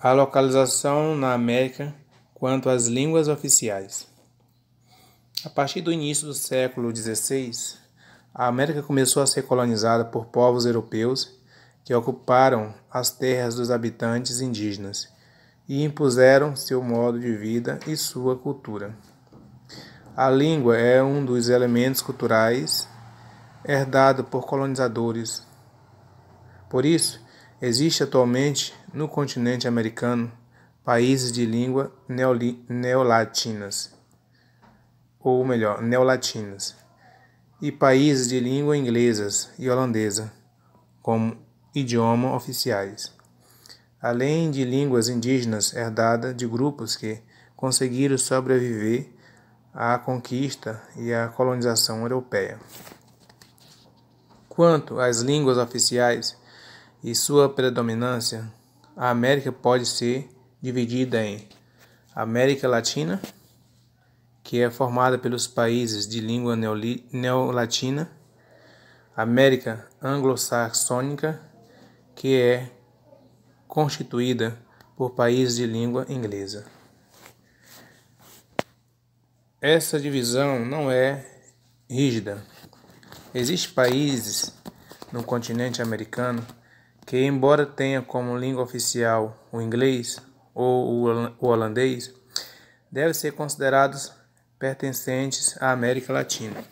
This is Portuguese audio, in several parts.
A localização na América quanto às línguas oficiais. A partir do início do século XVI, a América começou a ser colonizada por povos europeus que ocuparam as terras dos habitantes indígenas e impuseram seu modo de vida e sua cultura. A língua é um dos elementos culturais herdado por colonizadores. Por isso, existe atualmente no continente americano países de língua neolatinas, ou melhor, neolatinas, e países de língua inglesa e holandesa como idioma oficiais, além de línguas indígenas herdadas de grupos que conseguiram sobreviver à conquista e à colonização europeia. Quanto às línguas oficiais e sua predominância, a América pode ser dividida em América Latina, que é formada pelos países de língua neolatina, América Anglo-Saxônica, que é constituída por países de língua inglesa. Essa divisão não é rígida. Existem países no continente americano que, embora tenha como língua oficial o inglês ou o holandês, devem ser considerados pertencentes à América Latina.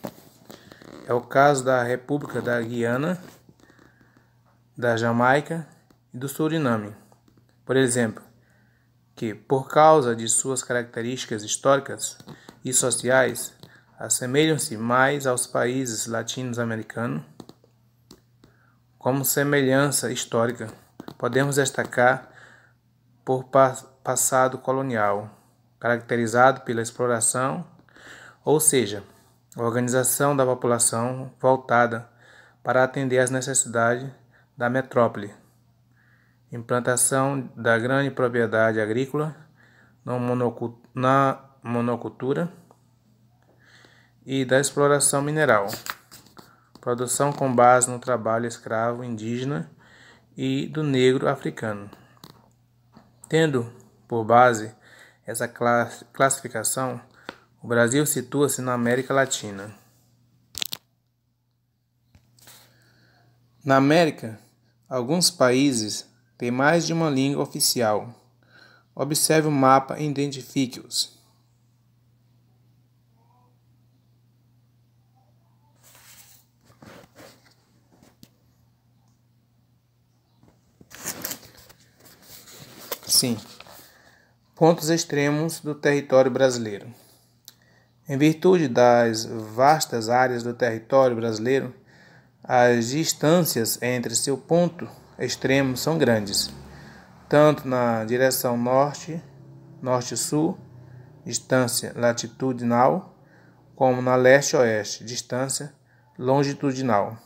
É o caso da República da Guiana, da Jamaica e do Suriname, por exemplo, que, por causa de suas características históricas e sociais, assemelham-se mais aos países latino-americanos. Como semelhança histórica, podemos destacar por passado colonial, caracterizado pela exploração, ou seja, a organização da população voltada para atender às necessidades da metrópole, implantação da grande propriedade agrícola na monocultura e da exploração mineral, produção com base no trabalho escravo indígena e do negro africano. Tendo por base essa classificação, o Brasil situa-se na América Latina. Na América, alguns países têm mais de uma língua oficial. Observe o mapa e identifique-os. Sim. Pontos extremos do território brasileiro. Em virtude das vastas áreas do território brasileiro, as distâncias entre seu ponto extremo são grandes, tanto na direção norte-sul, distância latitudinal, como na leste-oeste, distância longitudinal.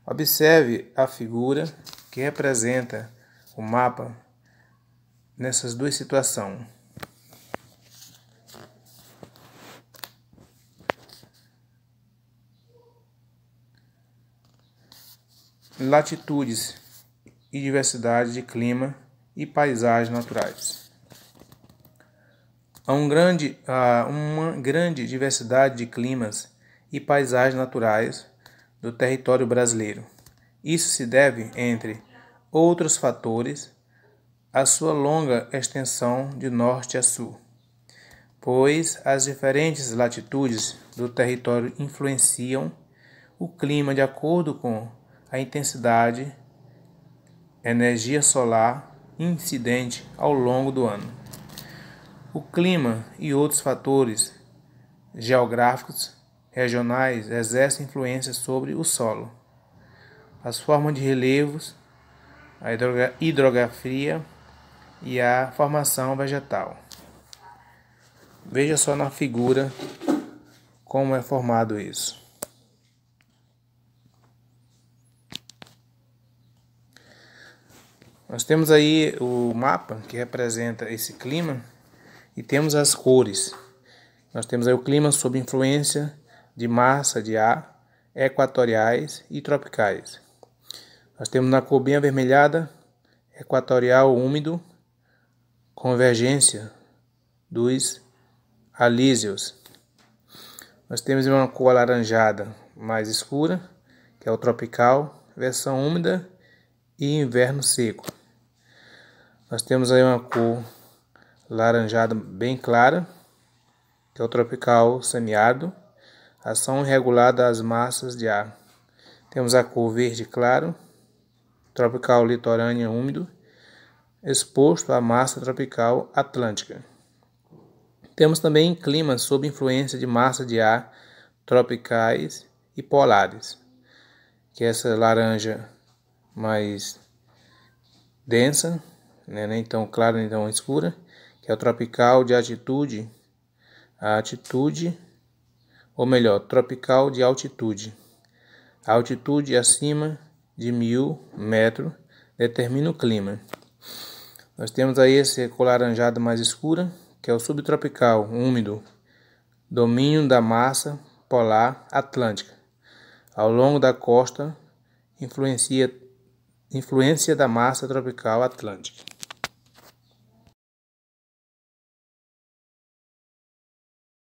Observe a figura que representa o mapa nessas duas situações. Latitudes e diversidade de clima e paisagens naturais. Há uma grande diversidade de climas e paisagens naturais do território brasileiro. Isso se deve, entre outros fatores, à sua longa extensão de norte a sul, pois as diferentes latitudes do território influenciam o clima de acordo com a intensidade, energia solar incidente ao longo do ano. O clima e outros fatores geográficos regionais exercem influência sobre o solo, as formas de relevos, a hidrografia e a formação vegetal. Veja só na figura como é formado isso. Nós temos aí o mapa que representa esse clima e temos as cores. Nós temos aí o clima sob influência de massa de ar, equatoriais e tropicais. Nós temos na cor bem avermelhada, equatorial úmido, convergência dos alísios. Nós temos uma cor alaranjada mais escura, que é o tropical, versão úmida e inverno seco. Nós temos aí uma cor laranjada bem clara, que é o tropical semiárido, ação irregular das massas de ar. Temos a cor verde claro, tropical litorânea úmido, exposto à massa tropical atlântica. Temos também climas sob influência de massa de ar tropicais e polares, que é essa laranja mais densa, né, nem tão clara nem tão escura, que é o tropical de tropical de altitude. A altitude acima de 1000 metros determina o clima. Nós temos aí esse cor laranjada mais escura, que é o subtropical úmido, domínio da massa polar atlântica. Ao longo da costa, influência da massa tropical atlântica.